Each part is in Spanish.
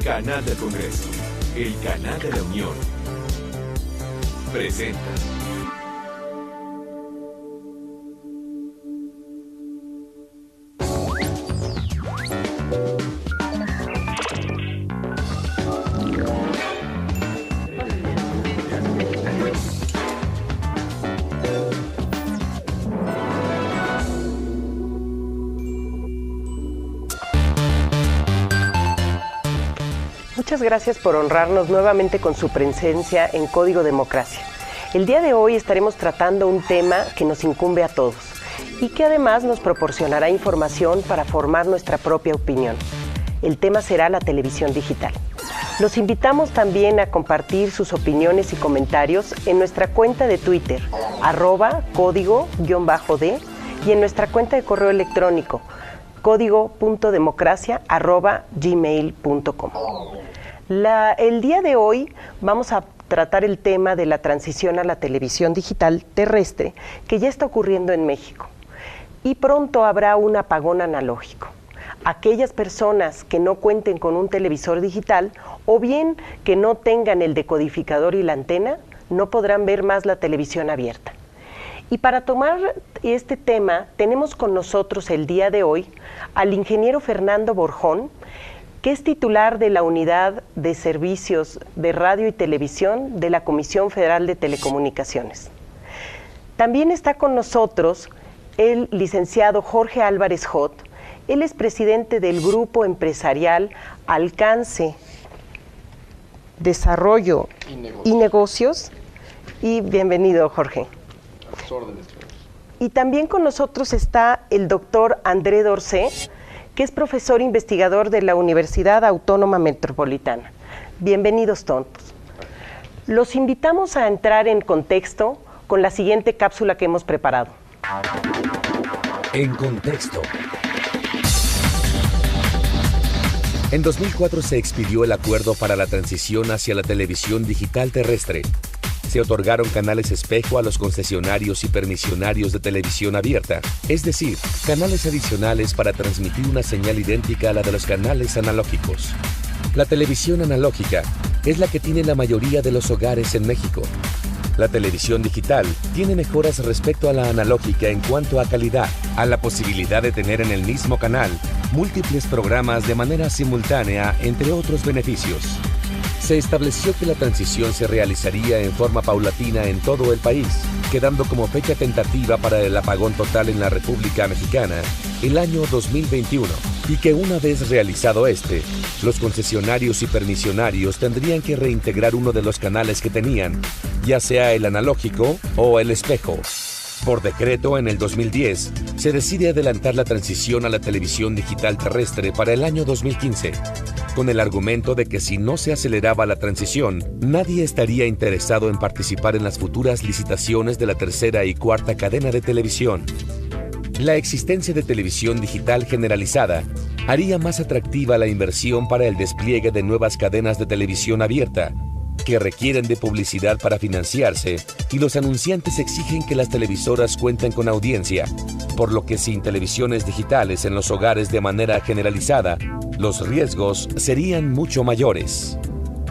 Canal del Congreso, el canal de la Unión. Presenta. Muchas gracias por honrarnos nuevamente con su presencia en Código Democracia. El día de hoy estaremos tratando un tema que nos incumbe a todos y que además nos proporcionará información para formar nuestra propia opinión. El tema será la televisión digital. Los invitamos también a compartir sus opiniones y comentarios en nuestra cuenta de Twitter, @código_D, y en nuestra cuenta de correo electrónico, código.democracia@gmail.com. El día de hoy vamos a tratar el tema de la transición a la televisión digital terrestre que ya está ocurriendo en México. Y pronto habrá un apagón analógico. Aquellas personas que no cuenten con un televisor digital o bien que no tengan el decodificador y la antena, no podrán ver más la televisión abierta. Y para tomar este tema, tenemos con nosotros el día de hoy al ingeniero Fernando Borjón, que es titular de la Unidad de Servicios de Radio y Televisión de la Comisión Federal de Telecomunicaciones. También está con nosotros el licenciado Jorge Álvarez Jott. Él es presidente del Grupo Empresarial Alcance, Desarrollo y Negocios. Y bienvenido, Jorge. A sus órdenes. Y también con nosotros está el doctor André Dorcé, que es profesor investigador de la Universidad Autónoma Metropolitana. Bienvenidos todos. Los invitamos a entrar en contexto con la siguiente cápsula que hemos preparado. En contexto. En 2004 se expidió el acuerdo para la transición hacia la televisión digital terrestre. Se otorgaron canales espejo a los concesionarios y permisionarios de televisión abierta, es decir, canales adicionales para transmitir una señal idéntica a la de los canales analógicos. La televisión analógica es la que tiene la mayoría de los hogares en México. La televisión digital tiene mejoras respecto a la analógica en cuanto a calidad, a la posibilidad de tener en el mismo canal múltiples programas de manera simultánea, entre otros beneficios. Se estableció que la transición se realizaría en forma paulatina en todo el país, quedando como fecha tentativa para el apagón total en la República Mexicana el año 2021, y que una vez realizado los concesionarios y permisionarios tendrían que reintegrar uno de los canales que tenían, ya sea el analógico o el espejo. Por decreto, en el 2010, se decide adelantar la transición a la televisión digital terrestre para el año 2015, con el argumento de que si no se aceleraba la transición, nadie estaría interesado en participar en las futuras licitaciones de la tercera y cuarta cadena de televisión. La existencia de televisión digital generalizada haría más atractiva la inversión para el despliegue de nuevas cadenas de televisión abierta, que requieren de publicidad para financiarse, y los anunciantes exigen que las televisoras cuenten con audiencia, por lo que sin televisiones digitales en los hogares de manera generalizada, los riesgos serían mucho mayores.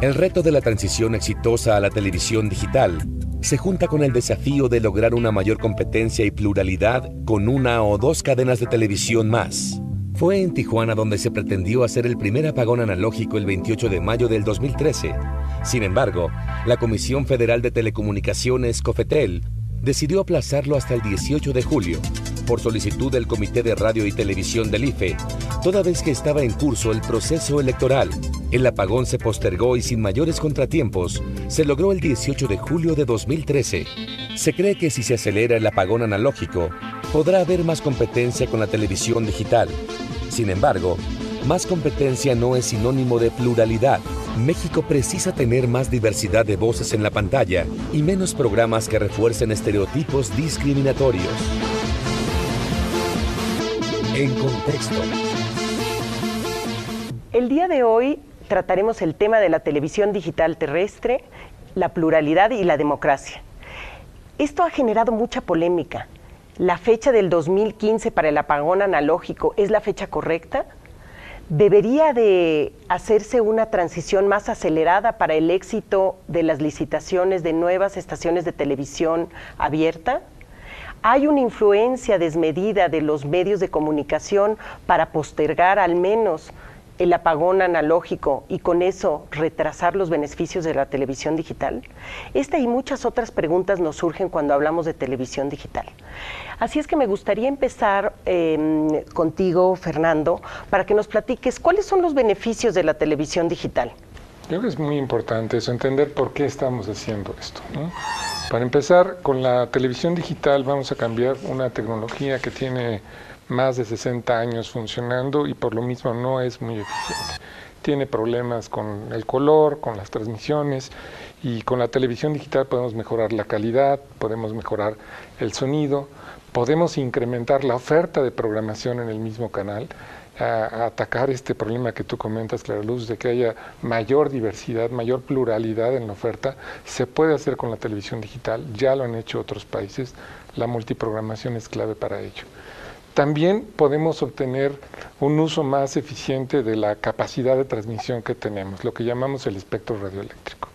El reto de la transición exitosa a la televisión digital se junta con el desafío de lograr una mayor competencia y pluralidad con una o dos cadenas de televisión más. Fue en Tijuana donde se pretendió hacer el primer apagón analógico el 28 de mayo del 2013. Sin embargo, la Comisión Federal de Telecomunicaciones, COFETEL, decidió aplazarlo hasta el 18 de julio, por solicitud del Comité de Radio y Televisión del IFE, toda vez que estaba en curso el proceso electoral. El apagón se postergó y sin mayores contratiempos, se logró el 18 de julio de 2013. Se cree que si se acelera el apagón analógico, podrá haber más competencia con la televisión digital. Sin embargo, más competencia no es sinónimo de pluralidad. México precisa tener más diversidad de voces en la pantalla y menos programas que refuercen estereotipos discriminatorios. En contexto. El día de hoy trataremos el tema de la televisión digital terrestre, la pluralidad y la democracia. Esto ha generado mucha polémica. ¿La fecha del 2015 para el apagón analógico es la fecha correcta? ¿Debería de hacerse una transición más acelerada para el éxito de las licitaciones de nuevas estaciones de televisión abierta? ¿Hay una influencia desmedida de los medios de comunicación para postergar al menos el apagón analógico y con eso retrasar los beneficios de la televisión digital? Esta y muchas otras preguntas nos surgen cuando hablamos de televisión digital. Así es que me gustaría empezar contigo, Fernando, para que nos platiques cuáles son los beneficios de la televisión digital. Yo creo que es muy importante eso, entender por qué estamos haciendo esto, ¿no? Para empezar, con la televisión digital vamos a cambiar una tecnología que tiene más de 60 años funcionando y por lo mismo no es muy eficiente. Tiene problemas con el color, con las transmisiones, y con la televisión digital podemos mejorar la calidad, podemos mejorar el sonido, podemos incrementar la oferta de programación en el mismo canal, a atacar este problema que tú comentas, Clara Luz, de que haya mayor diversidad, mayor pluralidad en la oferta. Se puede hacer con la televisión digital, ya lo han hecho otros países, la multiprogramación es clave para ello. También podemos obtener un uso más eficiente de la capacidad de transmisión que tenemos, lo que llamamos el espectro radioeléctrico.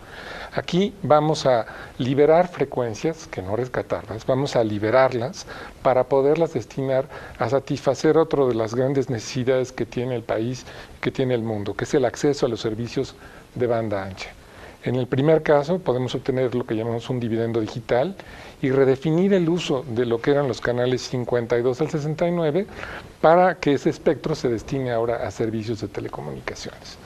Aquí vamos a liberar frecuencias, que no rescatarlas, vamos a liberarlas para poderlas destinar a satisfacer otra de las grandes necesidades que tiene el país, que tiene el mundo, que es el acceso a los servicios de banda ancha. En el primer caso podemos obtener lo que llamamos un dividendo digital y redefinir el uso de lo que eran los canales 52 al 69 para que ese espectro se destine ahora a servicios de telecomunicaciones.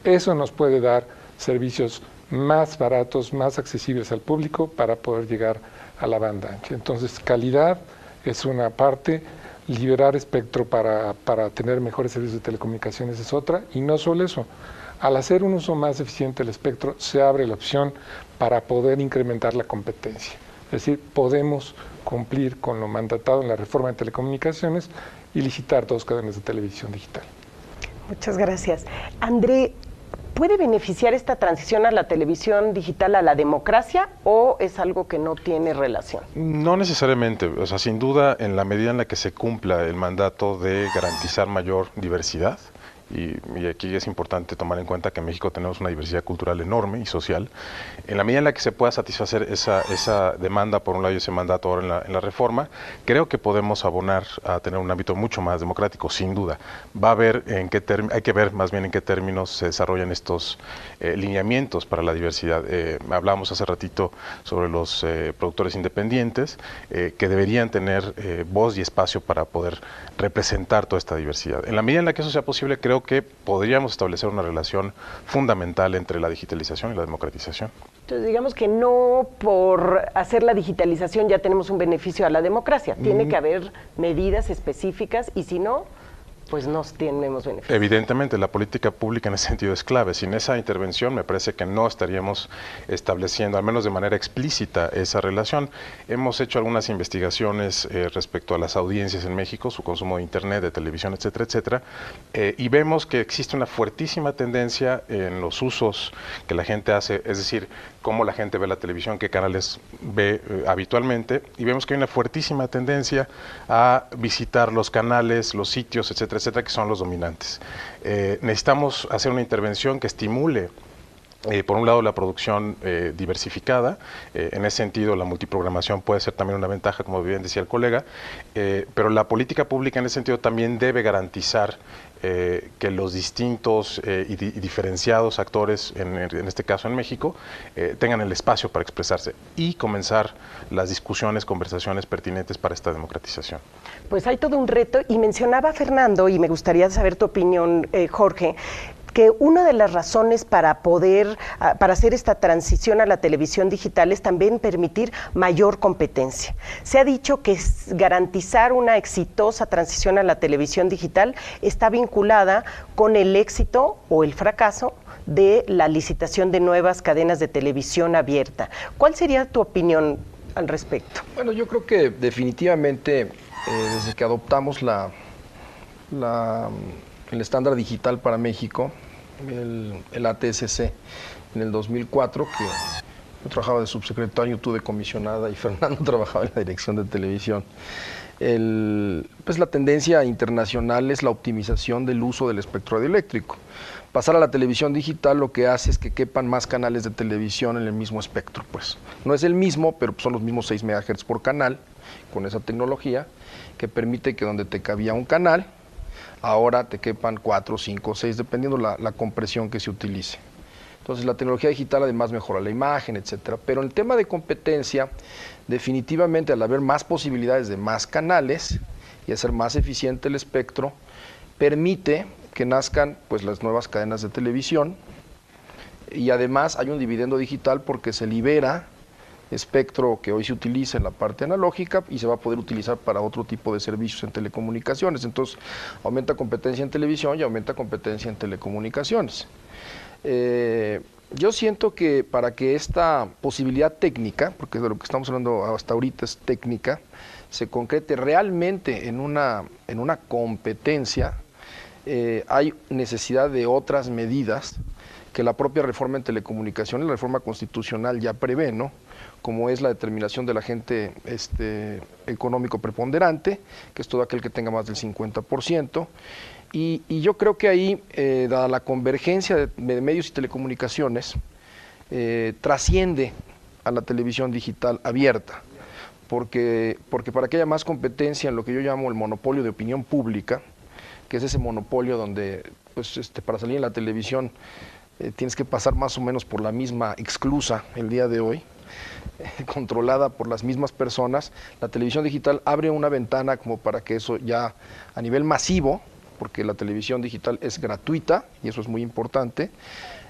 Eso nos puede dar servicios más baratos, más accesibles al público para poder llegar a la banda ancha. Entonces, calidad es una parte, liberar espectro para tener mejores servicios de telecomunicaciones es otra, y no solo eso. Al hacer un uso más eficiente del espectro, se abre la opción para poder incrementar la competencia. Es decir, podemos cumplir con lo mandatado en la reforma de telecomunicaciones y licitar 2 cadenas de televisión digital. Muchas gracias. André, ¿puede beneficiar esta transición a la televisión digital a la democracia o es algo que no tiene relación? No necesariamente, o sea, sin duda, en la medida en la que se cumpla el mandato de garantizar mayor diversidad, y aquí es importante tomar en cuenta que en México tenemos una diversidad cultural enorme y social. En la medida en la que se pueda satisfacer esa demanda, por un lado, y ese mandato ahora en la reforma, creo que podemos abonar a tener un ámbito mucho más democrático, sin duda. Va a haber hay que ver más bien en qué términos se desarrollan estos lineamientos para la diversidad. Hablamos hace ratito sobre los productores independientes, que deberían tener voz y espacio para poder representar toda esta diversidad. En la medida en la que eso sea posible, creo que podríamos establecer una relación fundamental entre la digitalización y la democratización. Entonces, digamos que no por hacer la digitalización ya tenemos un beneficio a la democracia. Tiene que haber medidas específicas y si no, pues no tenemos beneficios. Evidentemente, la política pública en ese sentido es clave. Sin esa intervención me parece que no estaríamos estableciendo, al menos de manera explícita, esa relación. Hemos hecho algunas investigaciones respecto a las audiencias en México, su consumo de internet, de televisión, etcétera, etcétera, y vemos que existe una fuertísima tendencia en los usos que la gente hace, es decir, cómo la gente ve la televisión, qué canales ve habitualmente, y vemos que hay una fuertísima tendencia a visitar los canales, los sitios, etcétera, etcétera, que son los dominantes. Necesitamos hacer una intervención que estimule, por un lado, la producción diversificada. En ese sentido, la multiprogramación puede ser también una ventaja, como bien decía el colega, pero la política pública en ese sentido también debe garantizar que los distintos y diferenciados actores, en este caso en México, tengan el espacio para expresarse y comenzar las discusiones, conversaciones pertinentes para esta democratización. Pues hay todo un reto, y mencionaba Fernando, y me gustaría saber tu opinión, Jorge, que una de las razones para hacer esta transición a la televisión digital es también permitir mayor competencia. Se ha dicho que garantizar una exitosa transición a la televisión digital está vinculada con el éxito o el fracaso de la licitación de nuevas cadenas de televisión abierta. ¿Cuál sería tu opinión al respecto? Bueno, yo creo que definitivamente desde que adoptamos el estándar digital para México, el ATSC, en el 2004, Yo trabajaba de subsecretario, tú de comisionada y Fernando trabajaba en la dirección de televisión. Pues la tendencia internacional es la optimización del uso del espectro radioeléctrico. Pasar a la televisión digital lo que hace es que quepan más canales de televisión en el mismo espectro. Pues no es el mismo, pero son los mismos 6 MHz por canal, con esa tecnología que permite que donde te cabía un canal, ahora te quepan 4, 5, 6, dependiendo la compresión que se utilice. Entonces la tecnología digital además mejora la imagen, etcétera. Pero en el tema de competencia, definitivamente al haber más posibilidades de más canales y hacer más eficiente el espectro, permite que nazcan pues las nuevas cadenas de televisión, y además hay un dividendo digital porque se libera espectro que hoy se utiliza en la parte analógica y se va a poder utilizar para otro tipo de servicios en telecomunicaciones. Entonces aumenta competencia en televisión y aumenta competencia en telecomunicaciones. Yo siento que para que esta posibilidad técnica, porque de lo que estamos hablando hasta ahorita es técnica, se concrete realmente en una competencia, hay necesidad de otras medidas que la propia reforma en telecomunicaciones, la reforma constitucional ya prevé, ¿no? Como es la determinación del agente económico preponderante, que es todo aquel que tenga más del 50%, y yo creo que ahí, dada la convergencia de medios y telecomunicaciones, trasciende a la televisión digital abierta, porque para que haya más competencia en lo que yo llamo el monopolio de opinión pública, que es ese monopolio donde pues, para salir en la televisión tienes que pasar más o menos por la misma exclusa el día de hoy, controlada por las mismas personas. La televisión digital abre una ventana como para que eso ya a nivel masivo, porque la televisión digital es gratuita y eso es muy importante,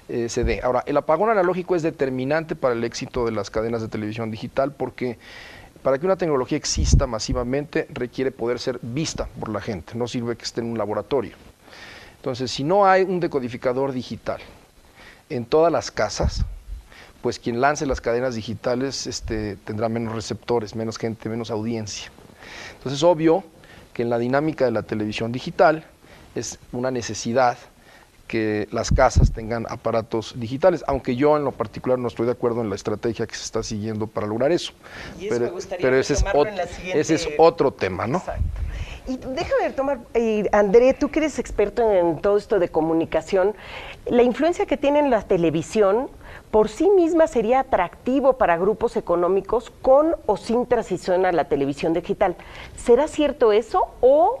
se dé. Ahora, el apagón analógico es determinante para el éxito de las cadenas de televisión digital porque para que una tecnología exista masivamente requiere poder ser vista por la gente, no sirve que esté en un laboratorio. Entonces, si no hay un decodificador digital en todas las casas, pues quien lance las cadenas digitales tendrá menos receptores, menos gente, menos audiencia. Entonces es obvio que en la dinámica de la televisión digital es una necesidad que las casas tengan aparatos digitales, aunque yo en lo particular no estoy de acuerdo en la estrategia que se está siguiendo para lograr eso. Y eso pero ese es otro tema, ¿no? Exacto. Y déjame retomar, André, tú que eres experto en todo esto de comunicación, la influencia que tiene en la televisión por sí misma sería atractivo para grupos económicos con o sin transición a la televisión digital. ¿Será cierto eso o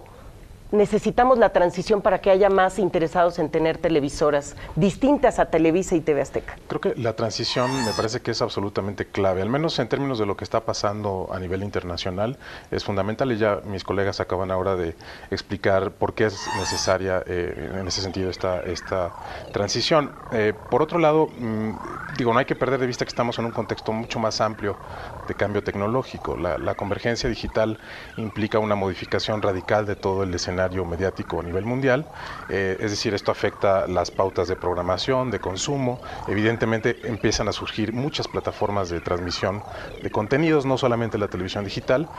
necesitamos la transición para que haya más interesados en tener televisoras distintas a Televisa y TV Azteca? Creo que la transición me parece que es absolutamente clave, al menos en términos de lo que está pasando a nivel internacional, es fundamental y ya mis colegas acaban ahora de explicar por qué es necesaria en ese sentido esta transición. Por otro lado, no hay que perder de vista que estamos en un contexto mucho más amplio de cambio tecnológico. La convergencia digital implica una modificación radical de todo el escenario mediático a nivel mundial, es decir, esto afecta las pautas de programación, de consumo. Evidentemente empiezan a surgir muchas plataformas de transmisión de contenidos, no solamente la televisión digital.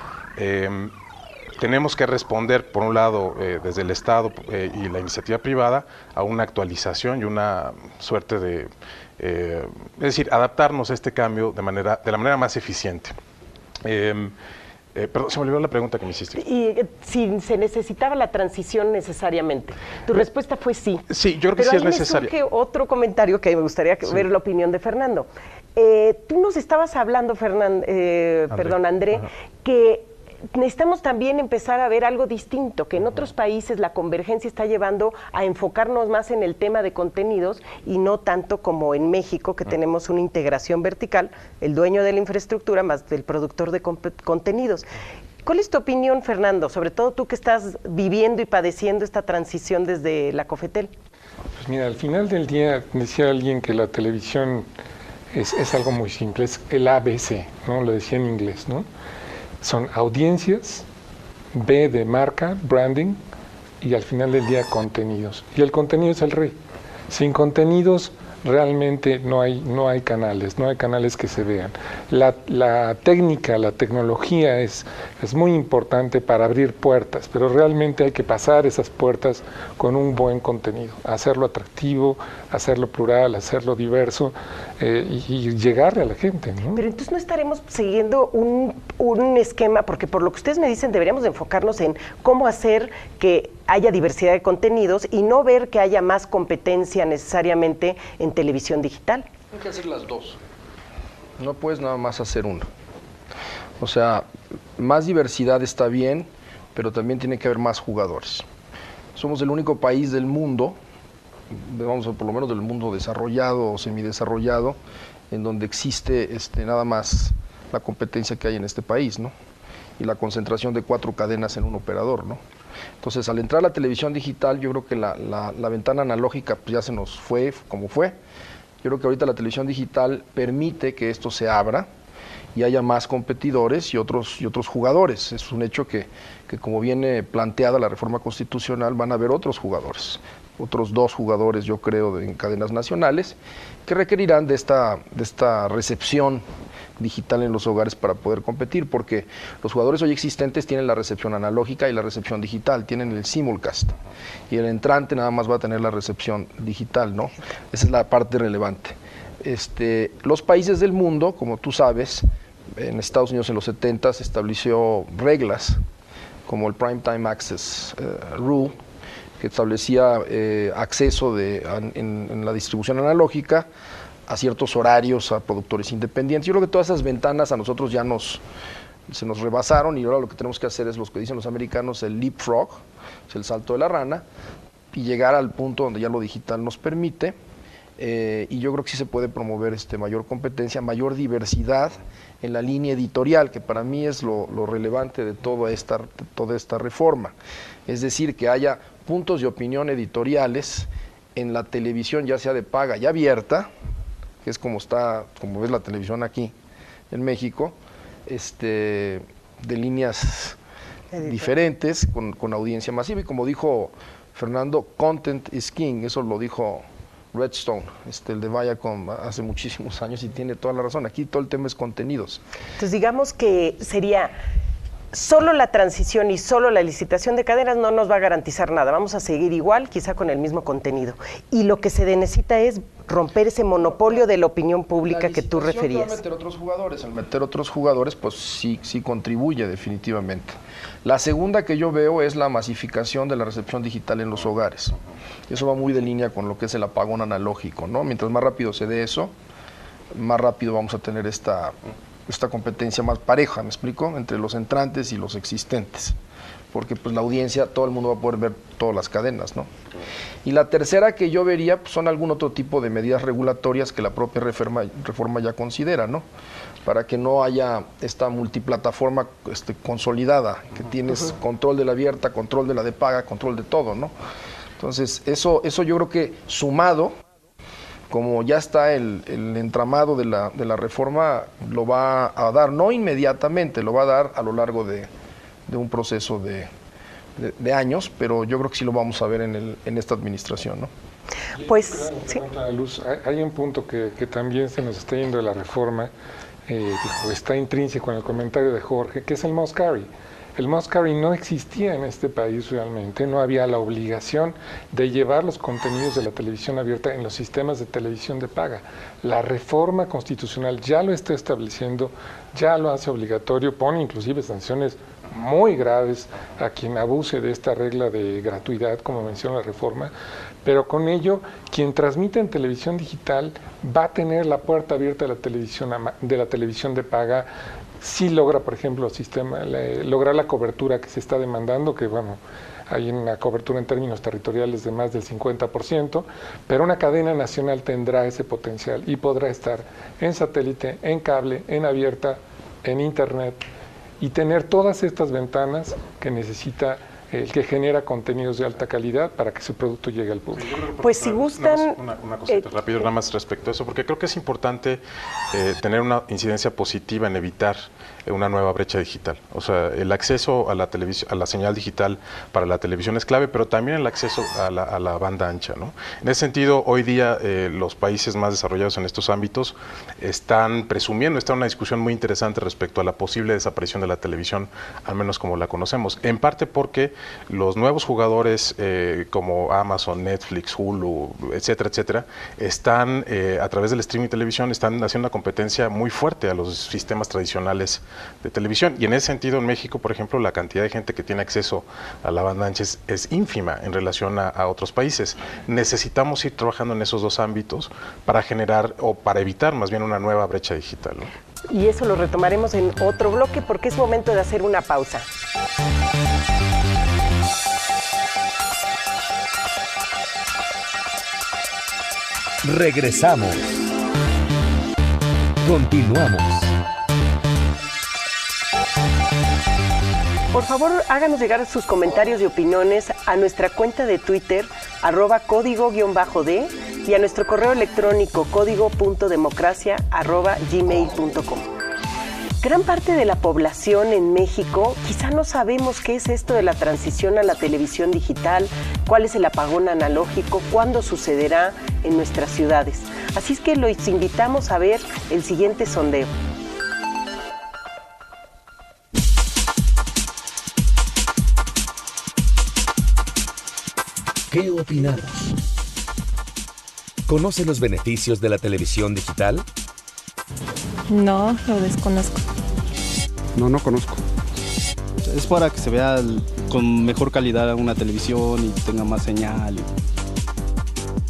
Tenemos que responder, por un lado, desde el Estado y la iniciativa privada, a una actualización y una suerte de, es decir, adaptarnos a este cambio de la manera más eficiente. Perdón, se me olvidó la pregunta que me hiciste. Y si se necesitaba la transición necesariamente. Tu respuesta fue sí. Sí, yo creo que sí es necesaria. Pero ahí me surge otro comentario que me gustaría ver la opinión de Fernando. Tú nos estabas hablando, André, que necesitamos también empezar a ver algo distinto, que en otros países la convergencia está llevando a enfocarnos más en el tema de contenidos y no tanto como en México, que tenemos una integración vertical, el dueño de la infraestructura más del productor de contenidos. ¿Cuál es tu opinión, Fernando? Sobre todo tú que estás viviendo y padeciendo esta transición desde la COFETEL. Pues mira, al final del día decía alguien que la televisión es algo muy simple, es el ABC, ¿no? Lo decía en inglés, ¿no? Son audiencias, B de marca, branding, y al final del día contenidos. Y el contenido es el rey. Sin contenidos realmente no hay canales que se vean. La técnica, la tecnología es muy importante para abrir puertas, pero realmente hay que pasar esas puertas con un buen contenido, hacerlo atractivo, hacerlo plural, hacerlo diverso y llegarle a la gente, ¿no? Pero entonces no estaremos siguiendo un esquema, porque por lo que ustedes me dicen deberíamos de enfocarnos en cómo hacer que haya diversidad de contenidos y no ver que haya más competencia necesariamente en televisión digital. Hay que hacer las dos. No puedes nada más hacer una. O sea, más diversidad está bien, pero también tiene que haber más jugadores. Somos el único país del mundo, vamos a por lo menos del mundo desarrollado o semidesarrollado, en donde existe nada más la competencia que hay en este país, ¿no? Y la concentración de 4 cadenas en un operador, ¿no? Entonces, al entrar a la televisión digital, yo creo que la ventana analógica pues, ya se nos fue como fue. Yo creo que ahorita la televisión digital permite que esto se abra y haya más competidores y otros jugadores. Es un hecho que como viene planteada la reforma constitucional, van a haber otros jugadores, otros 2 jugadores, yo creo, en cadenas nacionales, que requerirán de esta recepción digital en los hogares para poder competir, porque los jugadores hoy existentes tienen la recepción analógica y la recepción digital, tienen el simulcast, y el entrante nada más va a tener la recepción digital, ¿no? Esa es la parte relevante. Los países del mundo, como tú sabes, en Estados Unidos en los 70 se estableció reglas como el Primetime Access Rule, que establecía acceso en la distribución analógica a ciertos horarios a productores independientes. Yo creo que todas esas ventanas a nosotros ya se nos rebasaron y ahora lo que tenemos que hacer es lo que dicen los americanos, el leapfrog, es el salto de la rana, y llegar al punto donde ya lo digital nos permite. Y yo creo que sí se puede promover mayor competencia, mayor diversidad en la línea editorial, que para mí es lo relevante de toda esta reforma. Es decir, que haya puntos de opinión editoriales en la televisión, ya sea de paga y abierta, que es como ves la televisión aquí en México, de líneas diferentes, con audiencia masiva, y como dijo Fernando, content is king, eso lo dijo Redstone, el de Viacom, hace muchísimos años, y tiene toda la razón. Aquí todo el tema es contenidos. Entonces digamos que sería solo la transición y solo la licitación de cadenas no nos va a garantizar nada. Vamos a seguir igual, quizá con el mismo contenido. Y lo que se necesita es romper ese monopolio de la opinión pública que tú referías. Al meter otros jugadores, pues sí contribuye definitivamente. La segunda que yo veo es la masificación de la recepción digital en los hogares. Eso va muy de línea con lo que es el apagón analógico, ¿no? Mientras más rápido se dé eso, más rápido vamos a tener esta competencia más pareja, ¿me explico? Entre los entrantes y los existentes. Porque pues la audiencia, todo el mundo va a poder ver todas las cadenas, ¿no? Y la tercera que yo vería pues, son algún otro tipo de medidas regulatorias que la propia reforma ya considera, ¿no? Para que no haya esta multiplataforma consolidada, que tienes control de la abierta, control de la de paga, control de todo, ¿no? Entonces, eso yo creo que sumado, como ya está el entramado de la reforma, lo va a dar, no inmediatamente, lo va a dar a lo largo de un proceso de años, pero yo creo que sí lo vamos a ver en esta administración, ¿no? Pues, sí. Luz, hay un punto que también se nos está yendo de la reforma, está intrínseco en el comentario de Jorge, que es el must carry. El must carry no existía en este país realmente, no había la obligación de llevar los contenidos de la televisión abierta en los sistemas de televisión de paga. La reforma constitucional ya lo está estableciendo, ya lo hace obligatorio, pone inclusive sanciones muy graves a quien abuse de esta regla de gratuidad, como menciona la reforma, pero con ello, quien transmite en televisión digital va a tener la puerta abierta de la televisión de paga, si logra, por ejemplo, lograr la cobertura que se está demandando, que bueno, hay una cobertura en términos territoriales de más del 50%, pero una cadena nacional tendrá ese potencial y podrá estar en satélite, en cable, en abierta, en internet, y tener todas estas ventanas que necesita el que genera contenidos de alta calidad para que su producto llegue al público. Pues si gustan... Una cosita rápido, nada más respecto a eso, porque creo que es importante tener una incidencia positiva en evitar una nueva brecha digital. O sea, el acceso a la televisión, a la señal digital para la televisión es clave, pero también el acceso a la banda ancha, ¿no? En ese sentido, hoy día los países más desarrollados en estos ámbitos están presumiendo, está una discusión muy interesante respecto a la posible desaparición de la televisión, al menos como la conocemos, en parte porque los nuevos jugadores como Amazon, Netflix, Hulu, etcétera, etcétera, están a través del streaming televisión, están haciendo una competencia muy fuerte a los sistemas tradicionales de televisión, y en ese sentido en México, por ejemplo, la cantidad de gente que tiene acceso a la banda ancha es ínfima en relación a otros países. Necesitamos ir trabajando en esos dos ámbitos para generar o para evitar más bien una nueva brecha digital, ¿no? Y eso lo retomaremos en otro bloque porque es momento de hacer una pausa. Regresamos. Continuamos. Por favor, háganos llegar sus comentarios y opiniones a nuestra cuenta de Twitter, @código_D, y a nuestro correo electrónico código.democracia@gmail.com. Gran parte de la población en México quizá no sabemos qué es esto de la transición a la televisión digital, cuál es el apagón analógico, cuándo sucederá en nuestras ciudades. Así es que los invitamos a ver el siguiente sondeo. ¿Qué opinamos? ¿Conoce los beneficios de la televisión digital? No, lo desconozco. No conozco. Es para que se vea con mejor calidad una televisión y tenga más señal.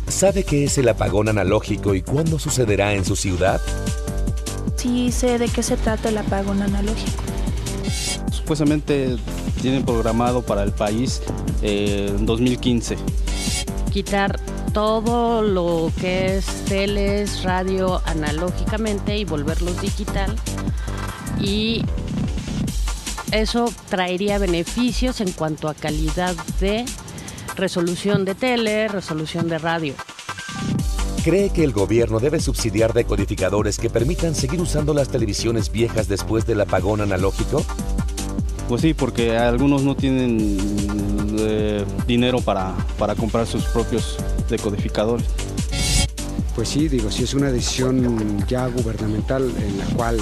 ¿Sabe qué es el apagón analógico y cuándo sucederá en su ciudad? Sí sé de qué se trata el apagón analógico. Supuestamente tienen programado para el país en 2015. Quitar todo lo que es teles, radio analógicamente y volverlos digital, y eso traería beneficios en cuanto a calidad de resolución de tele, resolución de radio. ¿Cree que el gobierno debe subsidiar decodificadores que permitan seguir usando las televisiones viejas después del apagón analógico? Pues sí, porque algunos no tienen dinero para comprar sus propios decodificadores. Pues sí, digo, si es una decisión ya gubernamental en la cual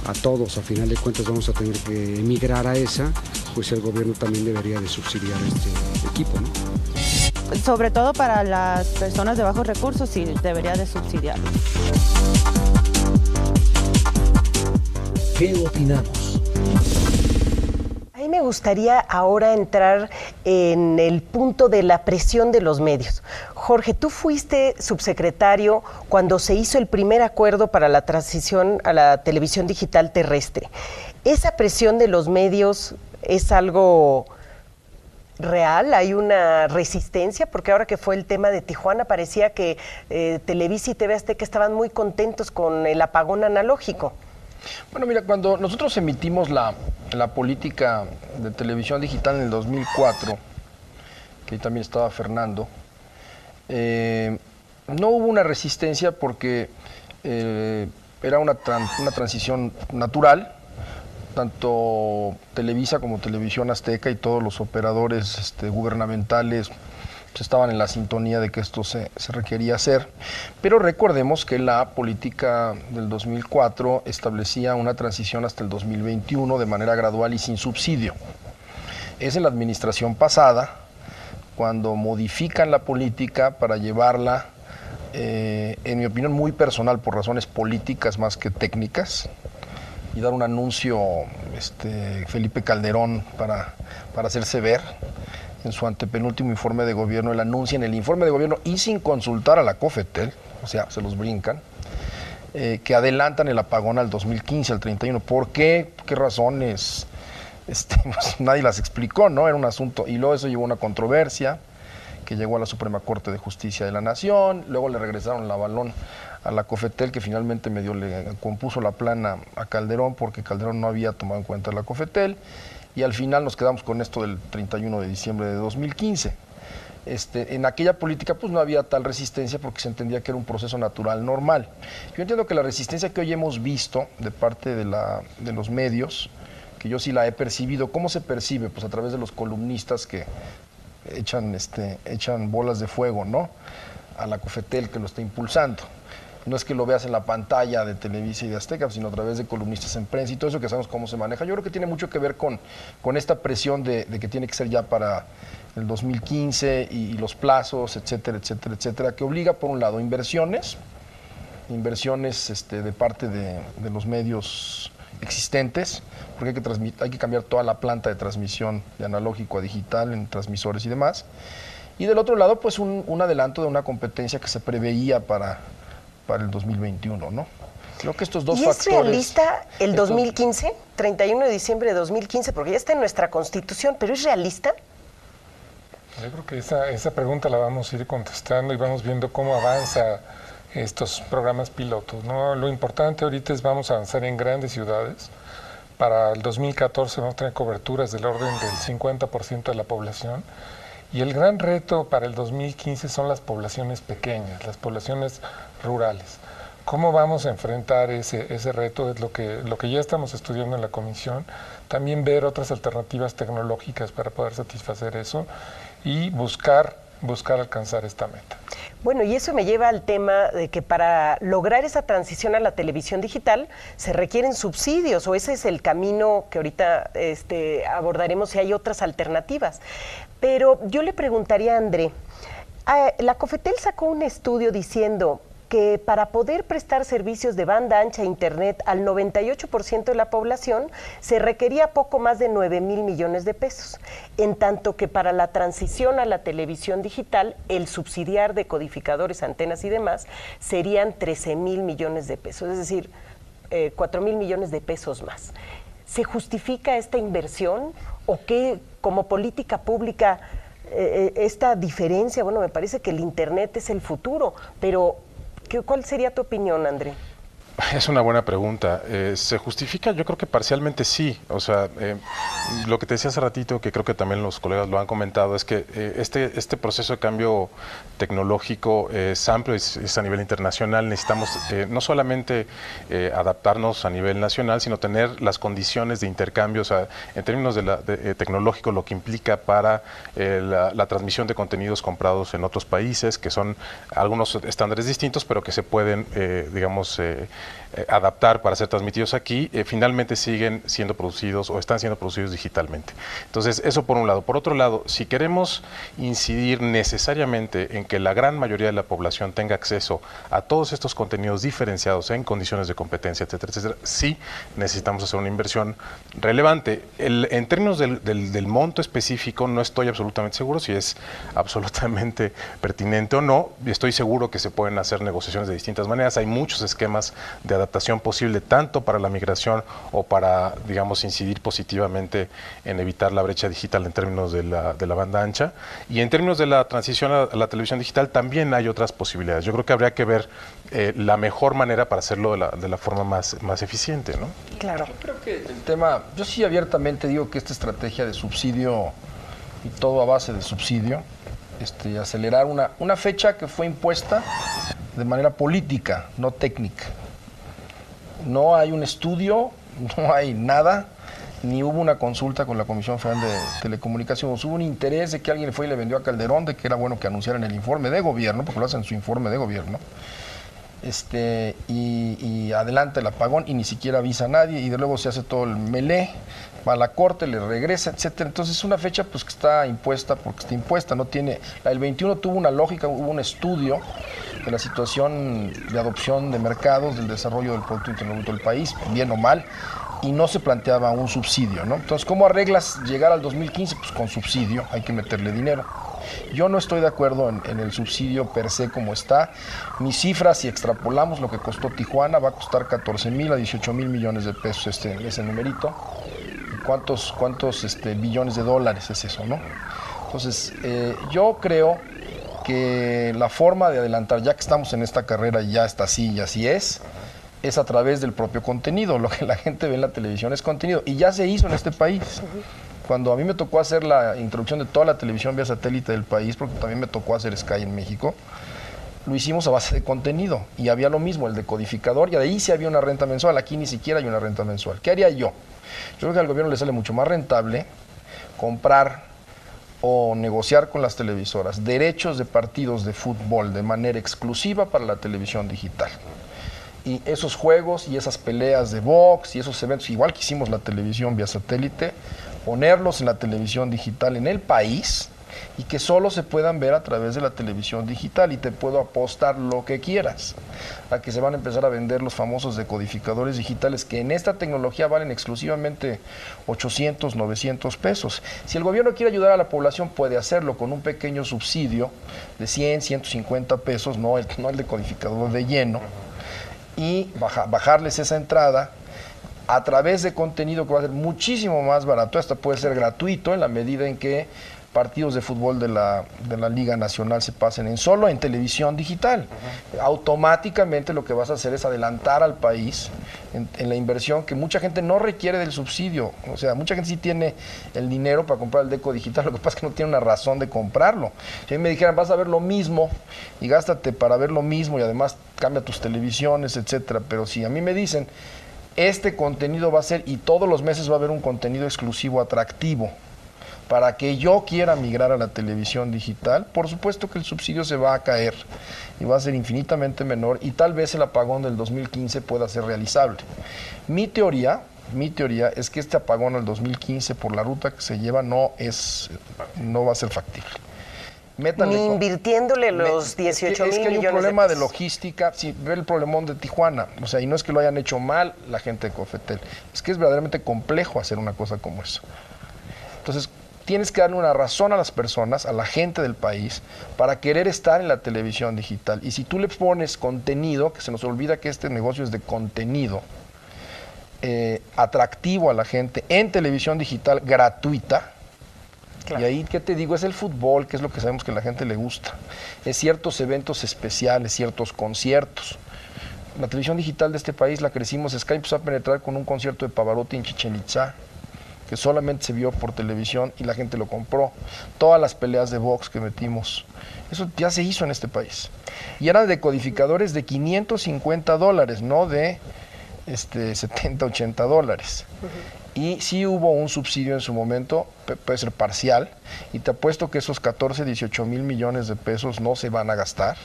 a todos, a final de cuentas, vamos a tener que emigrar a esa, pues el gobierno también debería de subsidiar este equipo, ¿no? Sobre todo para las personas de bajos recursos, sí debería de subsidiarlo. ¿Qué opinamos? A mí me gustaría ahora entrar en el punto de la presión de los medios. Jorge, tú fuiste subsecretario cuando se hizo el primer acuerdo para la transición a la televisión digital terrestre. ¿Esa presión de los medios es algo real? ¿Hay una resistencia? Porque ahora que fue el tema de Tijuana parecía que Televisa y TV Azteca estaban muy contentos con el apagón analógico. Bueno, mira, cuando nosotros emitimos la política de televisión digital en el 2004, que ahí también estaba Fernando, no hubo una resistencia porque era una transición natural. Tanto Televisa como Televisión Azteca y todos los operadores gubernamentales estaban en la sintonía de que esto se requería hacer, pero recordemos que la política del 2004 establecía una transición hasta el 2021 de manera gradual y sin subsidio. Es en la administración pasada cuando modifican la política para llevarla, en mi opinión muy personal, por razones políticas más que técnicas, y dar un anuncio Felipe Calderón para hacerse ver. En su antepenúltimo informe de gobierno, él anuncia en el informe de gobierno y sin consultar a la COFETEL, o sea, se los brincan, que adelantan el apagón al 2015, al 31. ¿Por qué? ¿Qué razones? Pues nadie las explicó, ¿no? Era un asunto, y luego eso llevó a una controversia que llegó a la Suprema Corte de Justicia de la Nación, luego le regresaron la balón a la COFETEL, que finalmente medio le compuso la plana a Calderón porque Calderón no había tomado en cuenta la COFETEL. y al final nos quedamos con esto del 31 de diciembre de 2015. En aquella política pues no había tal resistencia porque se entendía que era un proceso natural normal. Yo entiendo que la resistencia que hoy hemos visto de parte de los medios, que yo sí la he percibido, ¿cómo se percibe? Pues a través de los columnistas que echan bolas de fuego, ¿no?, a la Cofetel que lo está impulsando. No es que lo veas en la pantalla de Televisa y de Azteca, sino a través de columnistas en prensa y todo eso que sabemos cómo se maneja. Yo creo que tiene mucho que ver con esta presión de que tiene que ser ya para el 2015 y los plazos, etcétera, etcétera, etcétera, que obliga, por un lado, inversiones de parte de los medios existentes, porque hay que cambiar toda la planta de transmisión de analógico a digital en transmisores y demás. Y del otro lado, pues un adelanto de una competencia que se preveía para el 2021, ¿no? Creo que estos dos factores... ¿Y es realista el 2015, 31 de diciembre de 2015? Porque ya está en nuestra Constitución, pero ¿es realista? Yo creo que esa pregunta la vamos a ir contestando y vamos viendo cómo avanza estos programas pilotos, ¿no? Lo importante ahorita es vamos a avanzar en grandes ciudades. Para el 2014 vamos a tener coberturas del orden del 50% de la población. Y el gran reto para el 2015 son las poblaciones pequeñas, las poblaciones rurales. ¿Cómo vamos a enfrentar ese reto? Es lo que ya estamos estudiando en la comisión. También ver otras alternativas tecnológicas para poder satisfacer eso y buscar alcanzar esta meta. Bueno, y eso me lleva al tema de que para lograr esa transición a la televisión digital se requieren subsidios, o ese es el camino que ahorita abordaremos si hay otras alternativas. Pero yo le preguntaría a André, la Cofetel sacó un estudio diciendo que para poder prestar servicios de banda ancha e internet al 98% de la población se requería poco más de 9,000 millones de pesos, en tanto que para la transición a la televisión digital, el subsidiar de codificadores, antenas y demás, serían 13,000 millones de pesos, es decir, 4,000 millones de pesos más. ¿Se justifica esta inversión o qué, como política pública, esta diferencia? Bueno, me parece que el internet es el futuro, pero ¿cuál sería tu opinión, André? Es una buena pregunta. ¿Se justifica? Yo creo que parcialmente sí. O sea, lo que te decía hace ratito, que creo que también los colegas lo han comentado, es que este proceso de cambio tecnológico es amplio, es a nivel internacional. Necesitamos no solamente adaptarnos a nivel nacional, sino tener las condiciones de intercambio, o sea, en términos de tecnológico, lo que implica para la transmisión de contenidos comprados en otros países, que son algunos estándares distintos, pero que se pueden, adaptar para ser transmitidos aquí, finalmente siguen siendo producidos o están siendo producidos digitalmente. Entonces, eso por un lado. Por otro lado, si queremos incidir necesariamente en que la gran mayoría de la población tenga acceso a todos estos contenidos diferenciados en condiciones de competencia, etcétera, etcétera, sí necesitamos hacer una inversión relevante. En términos del monto específico, no estoy absolutamente seguro si es absolutamente pertinente o no. Estoy seguro que se pueden hacer negociaciones de distintas maneras. Hay muchos esquemas de adaptación posible tanto para la migración o para, digamos, incidir positivamente en evitar la brecha digital en términos de la banda ancha. Y en términos de la transición a la televisión digital también hay otras posibilidades. Yo creo que habría que ver la mejor manera para hacerlo de la forma más eficiente, ¿no? Claro. Yo creo que el tema, yo sí abiertamente digo que esta estrategia de subsidio y todo a base de subsidio, acelerar una fecha que fue impuesta de manera política, no técnica. No hay un estudio, no hay nada, ni hubo una consulta con la Comisión Federal de Telecomunicaciones. Hubo un interés de que alguien fue y le vendió a Calderón de que era bueno que anunciaran el informe de gobierno, porque lo hacen en su informe de gobierno. Y adelante el apagón y ni siquiera avisa a nadie, y de luego se hace todo el melé, va a la corte, le regresa, etcétera. Entonces es una fecha pues que está impuesta porque está impuesta, no tiene. El 21 tuvo una lógica, hubo un estudio de la situación de adopción de mercados, del desarrollo del Producto Interno Bruto del país, bien o mal, y no se planteaba un subsidio, ¿no? Entonces, ¿cómo arreglas llegar al 2015? Pues con subsidio, hay que meterle dinero. Yo no estoy de acuerdo en el subsidio per se como está. Mis cifras, si extrapolamos lo que costó Tijuana, va a costar 14,000 a 18,000 millones de pesos ese numerito. ¿Cuántos billones de dólares es eso, no? Entonces, yo creo que la forma de adelantar, ya que estamos en esta carrera y ya está así y así es a través del propio contenido. Lo que la gente ve en la televisión es contenido, y ya se hizo en este país. Cuando a mí me tocó hacer la introducción de toda la televisión vía satélite del país, porque también me tocó hacer Sky en México, lo hicimos a base de contenido y había lo mismo, el decodificador, y de ahí sí había una renta mensual. Aquí ni siquiera hay una renta mensual. ¿Qué haría yo? Yo creo que al gobierno le sale mucho más rentable comprar o negociar con las televisoras derechos de partidos de fútbol de manera exclusiva para la televisión digital. Y esos juegos y esas peleas de box y esos eventos, igual que hicimos la televisión vía satélite, ponerlos en la televisión digital en el país y que solo se puedan ver a través de la televisión digital, y te puedo apostar lo que quieras a que se van a empezar a vender los famosos decodificadores digitales que en esta tecnología valen exclusivamente 800, 900 pesos. Si el gobierno quiere ayudar a la población, puede hacerlo con un pequeño subsidio de 100, 150 pesos, no el decodificador de lleno, y bajarles esa entrada a través de contenido que va a ser muchísimo más barato, hasta puede ser gratuito en la medida en que partidos de fútbol de la Liga Nacional se pasen solo en televisión digital. Automáticamente lo que vas a hacer es adelantar al país en la inversión, que mucha gente no requiere del subsidio. O sea, mucha gente sí tiene el dinero para comprar el deco digital, lo que pasa es que no tiene una razón de comprarlo. Si a mí me dijeran, vas a ver lo mismo y gástate para ver lo mismo y además cambia tus televisiones, etcétera, pero si a mí me dicen, este contenido va a ser, y todos los meses va a haber un contenido exclusivo atractivo, para que yo quiera migrar a la televisión digital, por supuesto que el subsidio se va a caer y va a ser infinitamente menor, y tal vez el apagón del 2015 pueda ser realizable. Mi teoría es que este apagón del 2015, por la ruta que se lleva, no va a ser factible. Ni invirtiéndole los 18 mil millones de pesos. Es que hay un problema de logística. Si ve el problemón de Tijuana, o sea, y no es que lo hayan hecho mal la gente de Cofetel, es que es verdaderamente complejo hacer una cosa como eso. Entonces, tienes que darle una razón a las personas, a la gente del país, para querer estar en la televisión digital. Y si tú le pones contenido, que se nos olvida que este negocio es de contenido, atractivo a la gente, en televisión digital gratuita, claro. Y ahí, ¿qué te digo? Es el fútbol, que es lo que sabemos que a la gente le gusta. Es ciertos eventos especiales, ciertos conciertos. La televisión digital de este país la crecimos, Sky empezó a penetrar con un concierto de Pavarotti en Chichén Itzá, que solamente se vio por televisión y la gente lo compró. Todas las peleas de box que metimos, eso ya se hizo en este país. Y eran decodificadores de $550, no de $70, $80. Y sí hubo un subsidio en su momento, puede ser parcial, y te apuesto que esos 14, 18 mil millones de pesos no se van a gastar.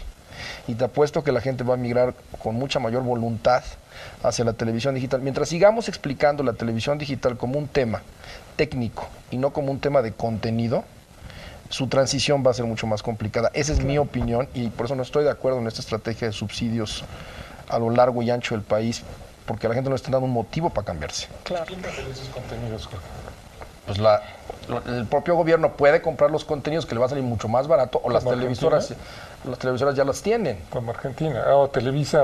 Y te apuesto que la gente va a migrar con mucha mayor voluntad hacia la televisión digital. Mientras sigamos explicando la televisión digital como un tema técnico y no como un tema de contenido, su transición va a ser mucho más complicada. Esa es mi opinión, y por eso no estoy de acuerdo en esta estrategia de subsidios a lo largo y ancho del país, porque a la gente no le están dando un motivo para cambiarse. Claro. ¿Quién va a hacer esos contenidos, Jorge? Pues el propio gobierno puede comprar los contenidos, que le va a salir mucho más barato, o las televisoras ya las tienen. Como Argentina. O Televisa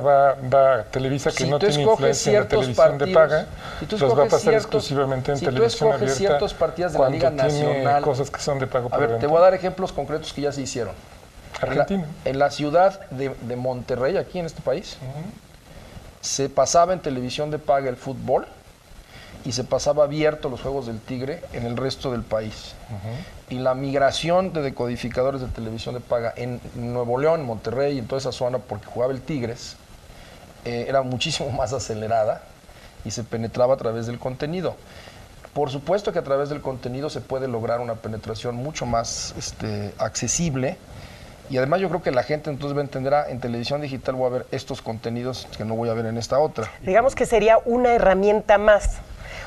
Televisa, que no tiene influencia en la televisión de paga, los va a pasar exclusivamente en televisión abierta. Si tú escoges ciertos partidos de la Liga Nacional, cosas que son de pago por evento. Te voy a dar ejemplos concretos que ya se hicieron. Argentina. En la ciudad de Monterrey, aquí en este país, se pasaba en televisión de paga el fútbol, y se pasaba abierto los Juegos del Tigre en el resto del país. Y la migración de decodificadores de televisión de paga en Nuevo León, Monterrey y en toda esa zona, porque jugaba el Tigres, era muchísimo más acelerada y se penetraba a través del contenido. Por supuesto que a través del contenido se puede lograr una penetración mucho más accesible, y además yo creo que la gente entonces va a entender, en televisión digital voy a ver estos contenidos que no voy a ver en esta otra. Digamos que sería una herramienta más.